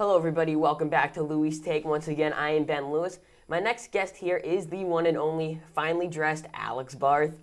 Hello, everybody. Welcome back to Louie's Take. Once again, I am Ben Lewis. My next guest here is the one and only, finely dressed Alex Barth.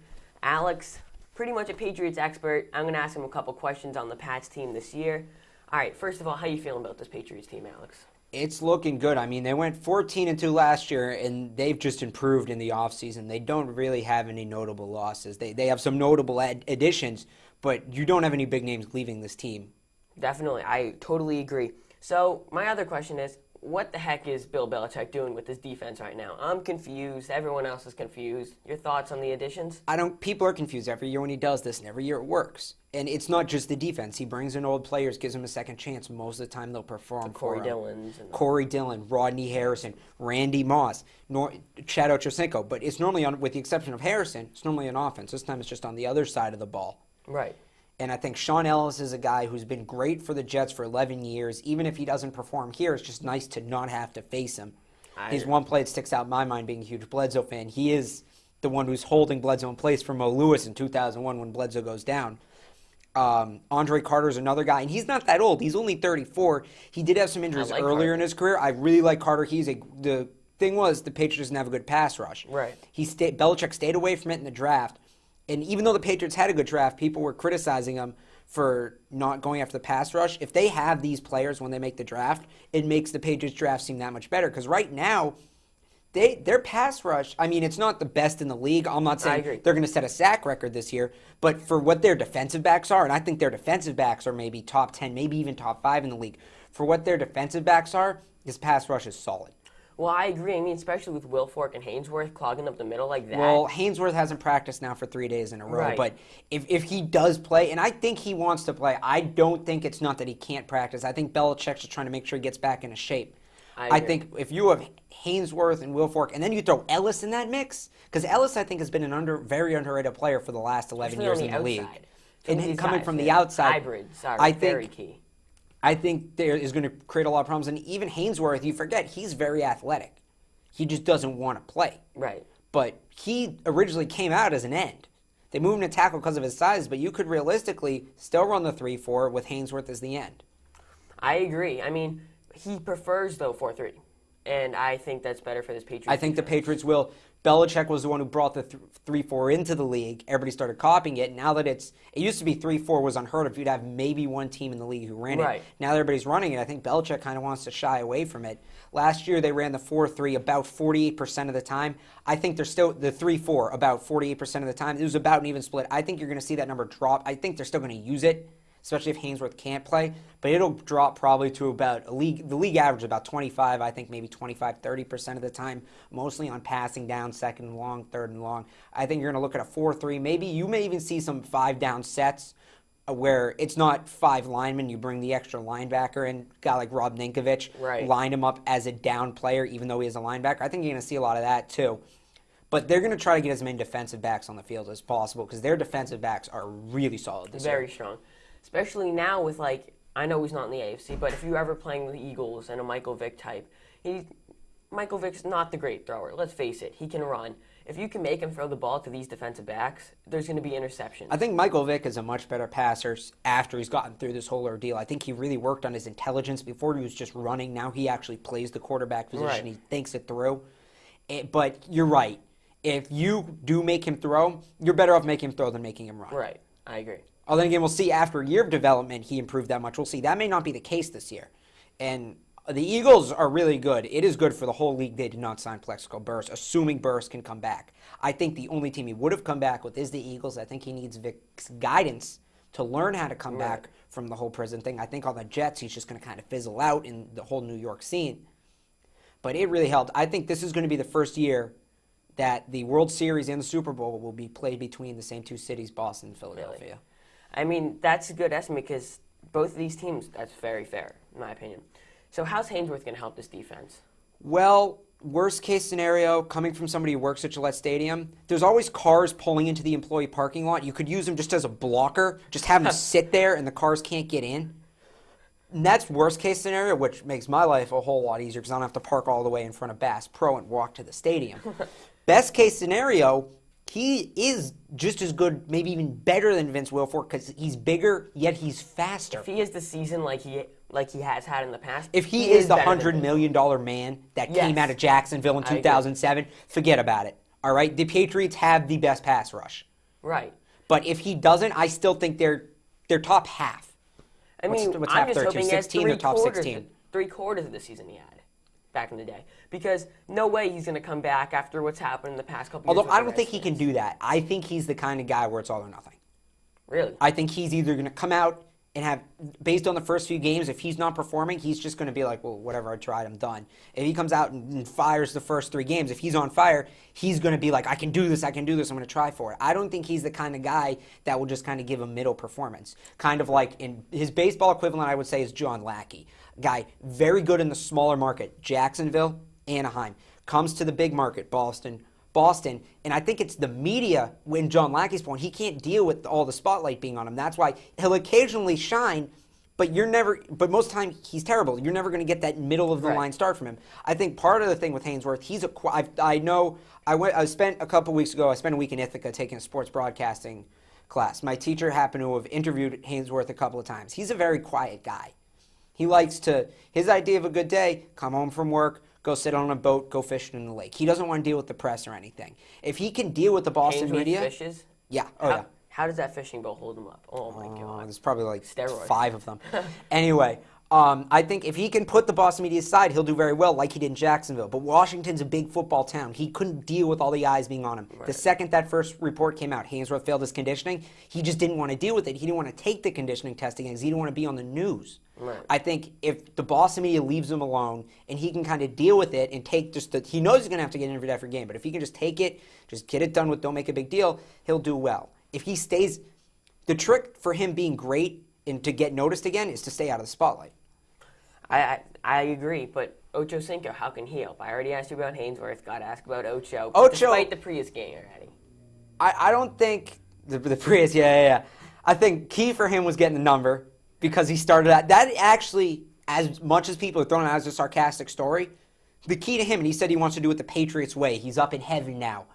Alex, pretty much a Patriots expert. I'm going to ask him a couple questions on the Pats team this year. All right, first of all, how you feeling about this Patriots team, Alex? It's looking good. I mean, they went 14-2 last year, and they've just improved in the offseason. They don't really have any notable losses. They have some notable additions, but you don't have any big names leaving this team. Definitely. I totally agree. So my other question is, what the heck is Bill Belichick doing with this defense right now? I'm confused. Everyone else is confused. Your thoughts on the additions? People are confused every year when he does this, and every year it works. And it's not just the defense. He brings in old players, gives them a second chance. Most of the time they'll perform for him. Corey Dillon, Rodney Harrison, Randy Moss, Chad Ochocinco. But it's normally, with the exception of Harrison, it's normally on offense. This time it's just on the other side of the ball. Right. And I think Sean Ellis is a guy who's been great for the Jets for 11 years. Even if he doesn't perform here, it's just nice to not have to face him. He's one play that sticks out in my mind, being a huge Bledsoe fan. He is the one who's holding Bledsoe in place for Mo Lewis in 2001 when Bledsoe goes down. Andre Carter's another guy, and he's not that old. He's only 34. He did have some injuries earlier in his career. I really like Carter. The thing was, the Patriots didn't have a good pass rush. Right. Belichick stayed away from it in the draft. And even though the Patriots had a good draft, people were criticizing them for not going after the pass rush. If they have these players when they make the draft, it makes the Patriots draft seem that much better. Because right now, their pass rush, I mean, it's not the best in the league. I'm not saying they're going to set a sack record this year. But for what their defensive backs are, and I think their defensive backs are maybe top 10, maybe even top 5 in the league. For what their defensive backs are, this pass rush is solid. Well, I agree. I mean, especially with Wilfork and Hainsworth clogging up the middle like that. Well, Hainsworth hasn't practiced now for 3 days in a row. Right. But if he does play, and I think he wants to play, I don't think it's not that he can't practice. I think Belichick's just trying to make sure he gets back into shape. I think if you have Hainsworth and Wilfork, and then you throw Ellis in that mix, because Ellis, I think, has been very underrated player for the last 11 years in the league. And coming from the outside. Hybrids are very key. I think there is going to create a lot of problems. And even Hainsworth, you forget, he's very athletic. He just doesn't want to play. Right. But he originally came out as an end. They moved him to tackle because of his size, but you could realistically still run the 3-4 with Hainsworth as the end. I agree. I mean, he prefers, though, 4-3. And I think that's better for this Patriots. I think the Patriots will. Belichick was the one who brought the 3-4 into the league. Everybody started copying it. Now that it used to be 3-4 was unheard of. You'd have maybe one team in the league who ran it. Now that everybody's running it, I think Belichick kind of wants to shy away from it. Last year they ran the 4-3 about 48% of the time. I think they're still the 3-4 about 48% of the time. It was about an even split. I think you're going to see that number drop. I think they're still going to use it, especially if Hainsworth can't play. But it'll drop probably to about the league average about 25, I think maybe 25, 30% of the time, mostly on passing down, second and long, third and long. I think you're going to look at a 4-3. Maybe you may even see some 5-down sets where it's not 5 linemen. You bring the extra linebacker in, a guy like Rob Ninkovich, line him up as a down player even though he is a linebacker. I think you're going to see a lot of that too. But they're going to try to get as many defensive backs on the field as possible because their defensive backs are really solid this year. Very strong. Especially now with, I know he's not in the AFC, but if you're ever playing the Eagles and a Michael Vick type, Michael Vick's not the great thrower. Let's face it. He can run. If you can make him throw the ball to these defensive backs, there's going to be interceptions. I think Michael Vick is a much better passer after he's gotten through this whole ordeal. I think he really worked on his intelligence. Before he was just running. Now he actually plays the quarterback position. He thinks it through. But you're right. If you do make him throw, you're better off making him throw than making him run. Right. I agree. Then again, we'll see after a year of development he improved that much. We'll see. That may not be the case this year. And the Eagles are really good. It is good for the whole league they did not sign Plexico Burress, assuming Burress can come back. I think the only team he would have come back with is the Eagles. I think he needs Vic's guidance to learn how to come back from the whole prison thing. I think on the Jets he's just going to kind of fizzle out in the whole New York scene. But it really helped. I think this is going to be the first year that the World Series and the Super Bowl will be played between the same two cities, Boston and Philadelphia. Really? I mean, that's a good estimate because both of these teams, that's very fair, in my opinion. So how's Hainsworth going to help this defense? Well, worst case scenario, coming from somebody who works at Gillette Stadium, there's always cars pulling into the employee parking lot. You could use them just as a blocker, just have them sit there and the cars can't get in. And that's worst case scenario, which makes my life a whole lot easier because I don't have to park all the way in front of Bass Pro and walk to the stadium. Best case scenario, he is just as good, maybe even better than Vince Wilfork because he's bigger, yet he's faster. If he has the season like he like he has had in the past. If he is the $100 million man that came out of Jacksonville in 2007, forget about it. All right? The Patriots have the best pass rush. Right. But if he doesn't, I still think they're top half. I mean, what's I'm half just 13? hoping he has 16 or top 16? Three-quarters of the season he had back in the day. Because no way he's going to come back after what's happened in the past couple years. Although I don't think he can do that. I think he's the kind of guy where it's all or nothing. Really? I think he's either going to come out and have, based on the first few games, if he's not performing, he's just going to be like, well, whatever, I tried, I'm done. If he comes out and fires the first 3 games, if he's on fire, he's going to be like, I can do this, I'm going to try for it. I don't think he's the kind of guy that will just kind of give a middle performance. Kind of like, in his baseball equivalent, I would say, is John Lackey. Guy, very good in the smaller market, Jacksonville, Anaheim. Comes to the big market, Boston, and I think it's the media, when John Lackey's point, he can't deal with all the spotlight being on him. That's why he'll occasionally shine, but but most of the time he's terrible. You're never going to get that middle of the line start from him. I think part of the thing with Haynesworth, I spent a couple weeks ago, I spent a week in Ithaca taking a sports broadcasting class. My teacher happened to have interviewed Haynesworth a couple of times. He's a very quiet guy. He likes to, his idea of a good day, come home from work, go sit on a boat, go fishing in the lake. He doesn't want to deal with the press or anything. If he can deal with the Boston media... fishes? Yeah. How does that fishing boat hold him up? Oh, my God. There's probably like steroids. 5 of them. Anyway, I think if he can put the Boston media aside, he'll do very well, like he did in Jacksonville. But Washington's a big football town. He couldn't deal with all the eyes being on him. Right. The second that first report came out, Haynesworth failed his conditioning, he just didn't want to deal with it. He didn't want to take the conditioning testing because he didn't want to be on the news. Right. I think if the Boston media leaves him alone and he can kind of deal with it and take he knows he's going to have to get interviewed every game, but if he can just take it, just get it done with, don't make a big deal, he'll do well. If he stays, the trick for him being great and to get noticed again is to stay out of the spotlight. I agree, but Ocho Cinco, how can he help? I already asked you about Haynesworth, got to ask about Ocho. Despite the Prius game already. I don't think the Prius, yeah. I think key for him was getting the number because he started that actually, as much as people are throwing it out as a sarcastic story, the key to him, and he said he wants to do it the Patriots way. He's up in heaven now.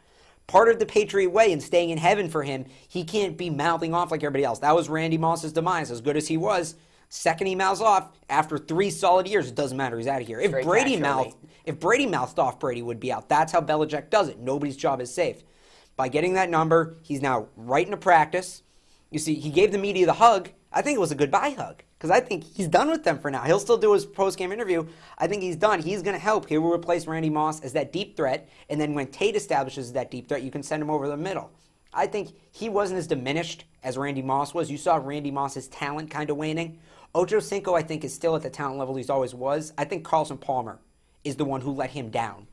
Part of the Patriot way and staying in heaven for him, he can't be mouthing off like everybody else. That was Randy Moss's demise, as good as he was. Second he mouths off, after 3 solid years, it doesn't matter. He's out of here. If Brady mouthed off, Brady would be out. That's how Belichick does it. Nobody's job is safe. By getting that number, he's now right into practice. You see, he gave the media the hug. I think it was a goodbye hug because I think he's done with them for now. He'll still do his post-game interview. I think he's done. He's going to help. He will replace Randy Moss as that deep threat, and then when Tate establishes that deep threat, you can send him over the middle. I think he wasn't as diminished as Randy Moss was. You saw Randy Moss's talent kind of waning. Ocho Cinco, I think, is still at the talent level he's always was. I think Carlson Palmer is the one who let him down.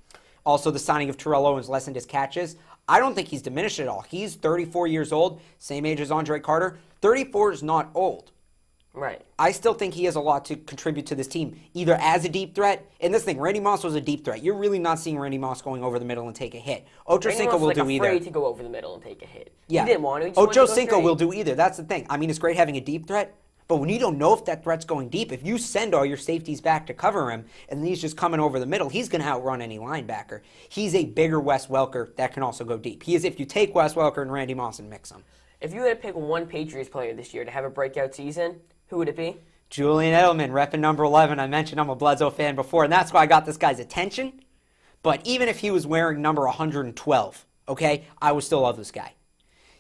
Also, the signing of Terrell Owens lessened his catches. I don't think he's diminished at all. He's 34 years old, same age as Andre Carter. 34 is not old. Right. I still think he has a lot to contribute to this team, either as a deep threat. And this thing, Randy Moss was a deep threat. You're really not seeing Randy Moss going over the middle and take a hit. Ocho Cinco will do either. Afraid to go over the middle and take a hit. Yeah. He didn't want to. Ocho Cinco will do either. That's the thing. I mean, it's great having a deep threat, but when you don't know if that threat's going deep, if you send all your safeties back to cover him and he's just coming over the middle, he's going to outrun any linebacker. He's a bigger Wes Welker that can also go deep. He is if you take Wes Welker and Randy Moss and mix them. If you had to pick one Patriots player this year to have a breakout season, who would it be? Julian Edelman, repping number 11. I mentioned I'm a Bledsoe fan before, and that's why I got this guy's attention. But even if he was wearing number 112, okay, I would still love this guy.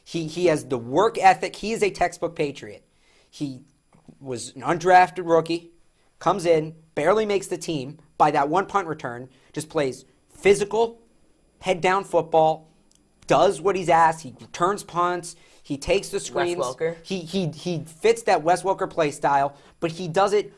He has the work ethic. He is a textbook Patriot. He was an undrafted rookie, comes in, barely makes the team by that one punt return, just plays physical, head-down football, does what he's asked. He returns punts. He takes the screens. Wes Welker. He fits that Wes Welker play style, but he does it.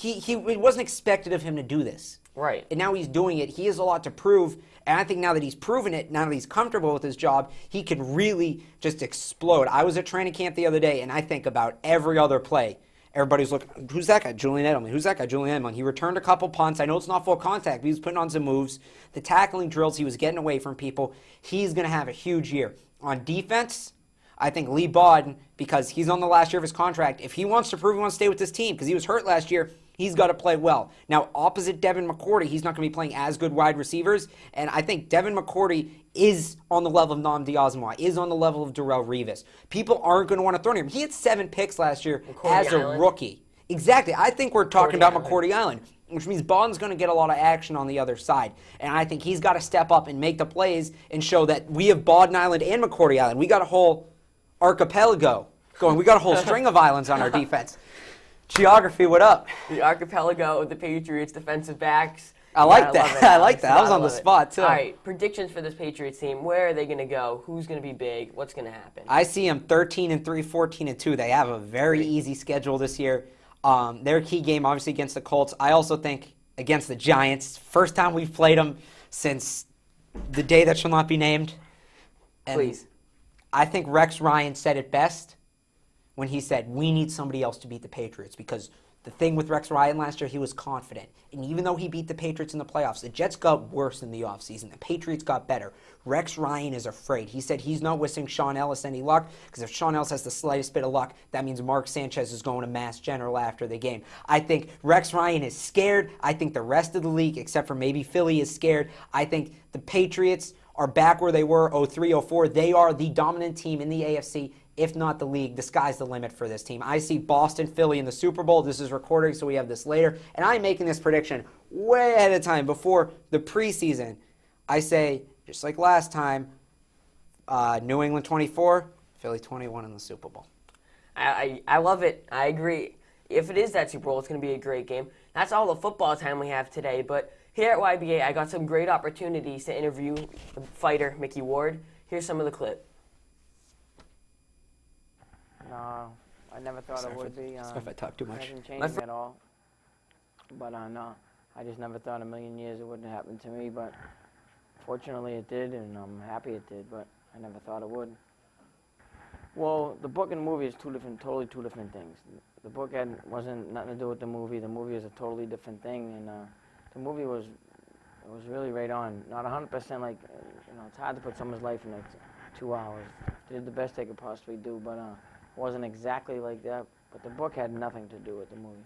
It wasn't expected of him to do this. Right. And now he's doing it. He has a lot to prove. And I think now that he's proven it, now that he's comfortable with his job, he can really just explode. I was at training camp the other day, and I think about every other play. Everybody's looking, who's that guy? Julian Edelman. Who's that guy? Julian Edelman. He returned a couple punts. I know it's not full contact, but he was putting on some moves. The tackling drills, he was getting away from people. He's going to have a huge year. On defense, I think Lee Bodden, because he's on the last year of his contract, if he wants to prove he wants to stay with this team, because he was hurt last year, he's got to play well. Now, opposite Devin McCourty, he's not going to be playing as good wide receivers, and I think Devin McCourty is on the level of Nnamdi Asomugha, is on the level of Darrelle Revis. People aren't going to want to throw him. He had 7 picks last year as a rookie. Exactly. I think we're talking about McCourty Island, which means Bond's going to get a lot of action on the other side. And I think he's got to step up and make the plays and show that we have Bodden Island and McCourty Island. We got a whole archipelago going. We got a whole string of islands on our defense. Geography, what up? The archipelago of the Patriots defensive backs. I like that. I like that. I was on the spot, too. All right, predictions for this Patriots team. Where are they going to go? Who's going to be big? What's going to happen? I see them 13-3, 14-2. They have a very easy schedule this year. Their key game, obviously, against the Colts. I also think against the Giants. First time we've played them since the day that shall not be named. And please. I think Rex Ryan said it best when he said, we need somebody else to beat the Patriots, because the thing with Rex Ryan last year, he was confident. And even though he beat the Patriots in the playoffs, the Jets got worse in the offseason. The Patriots got better. Rex Ryan is afraid. He said he's not wishing Sean Ellis any luck, because if Sean Ellis has the slightest bit of luck, that means Mark Sanchez is going to Mass General after the game. I think Rex Ryan is scared. I think the rest of the league, except for maybe Philly, is scared. I think the Patriots are back where they were 03-04. They are the dominant team in the AFC, if not the league. The sky's the limit for this team. I see Boston, Philly in the Super Bowl. This is recording, so we have this later. And I'm making this prediction way ahead of time, before the preseason. I say, just like last time, New England 24, Philly 21 in the Super Bowl. I love it. I agree. If it is that Super Bowl, it's going to be a great game. That's all the football time we have today. But here at YBA, I got some great opportunities to interview the fighter, Mickey Ward. Here's some of the clip. No, I never thought it would be. Sorry if I talk too much. It hasn't changed at all. But no, I just never thought in a million years it wouldn't happen to me. But fortunately it did, and I'm happy it did, but I never thought it would. Well, the book and the movie is totally two different things. The book wasn't nothing to do with the movie. The movie is a totally different thing, and the movie was really right on. Not 100% like, it's hard to put someone's life in like 2 hours. They did the best they could possibly do, but it wasn't exactly like that. But the book had nothing to do with the movie.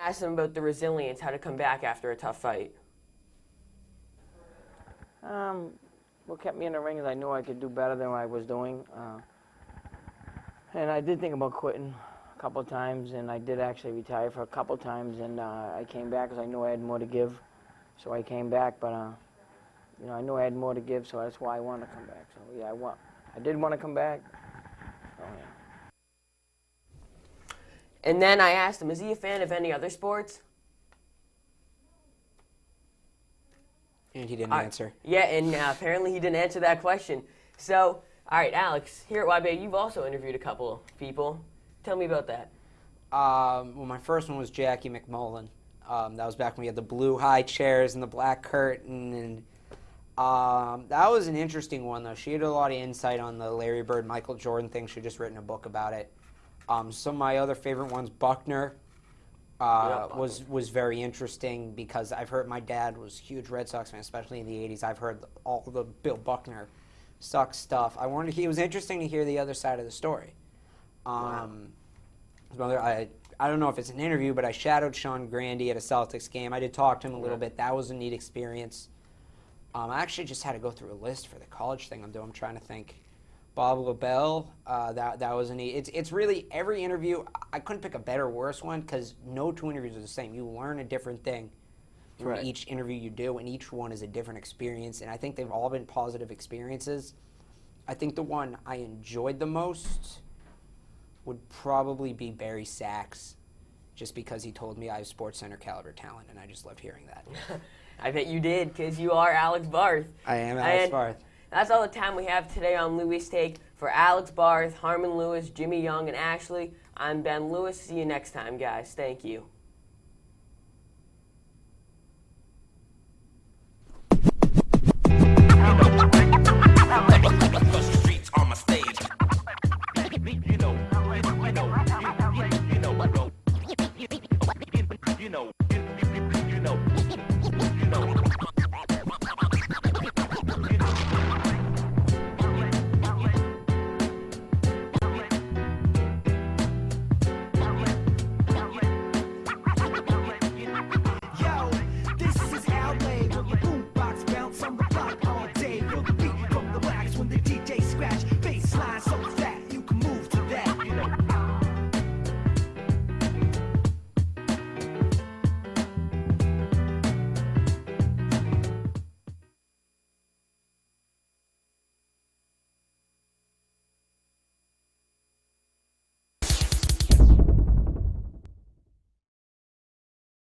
I asked him about the resilience, how to come back after a tough fight. What kept me in the ring is I knew I could do better than what I was doing. And I did think about quitting a couple of times, and I did actually retire for a couple of times, and I came back because I knew I had more to give. So I came back, but I knew I had more to give, so that's why I wanted to come back. So yeah, I did want to come back. So, yeah. And then I asked him, is he a fan of any other sports? And he didn't answer. Yeah, and apparently he didn't answer that question. So, all right, Alex, here at YBA, you've also interviewed a couple of people. Tell me about that. Well, my first one was Jackie McMullen. That was back when we had the blue high chairs and the black curtain. And that was an interesting one, though. She had a lot of insight on the Larry Bird, Michael Jordan thing. She had just written a book about it. Some of my other favorite ones, Buckner. Was very interesting, because I've heard, my dad was a huge Red Sox fan, especially in the 80s. I've heard all the Bill Buckner sucks stuff. It was interesting to hear the other side of the story. Wow. I don't know if it's an interview, but I shadowed Sean Grandy at a Celtics game. I did talk to him a little bit. That was a neat experience. I actually just had to go through a list for the college thing I'm doing. I'm trying to think. Bob LaBelle, that was a neat. It's really every interview. I couldn't pick a better or worse one, because no two interviews are the same. You learn a different thing from each interview you do, and each one is a different experience. And I think they've all been positive experiences. I think the one I enjoyed the most would probably be Barry Sachs, just because he told me I have SportsCenter caliber talent, and I just loved hearing that. I bet you did, because you are Alex Barth. I am Alex Barth. That's all the time we have today on Lewi's Take. For Alex Barth, Harmon Lewis, Jimmy Young, and Ashley, I'm Ben Lewis. See you next time, guys. Thank you.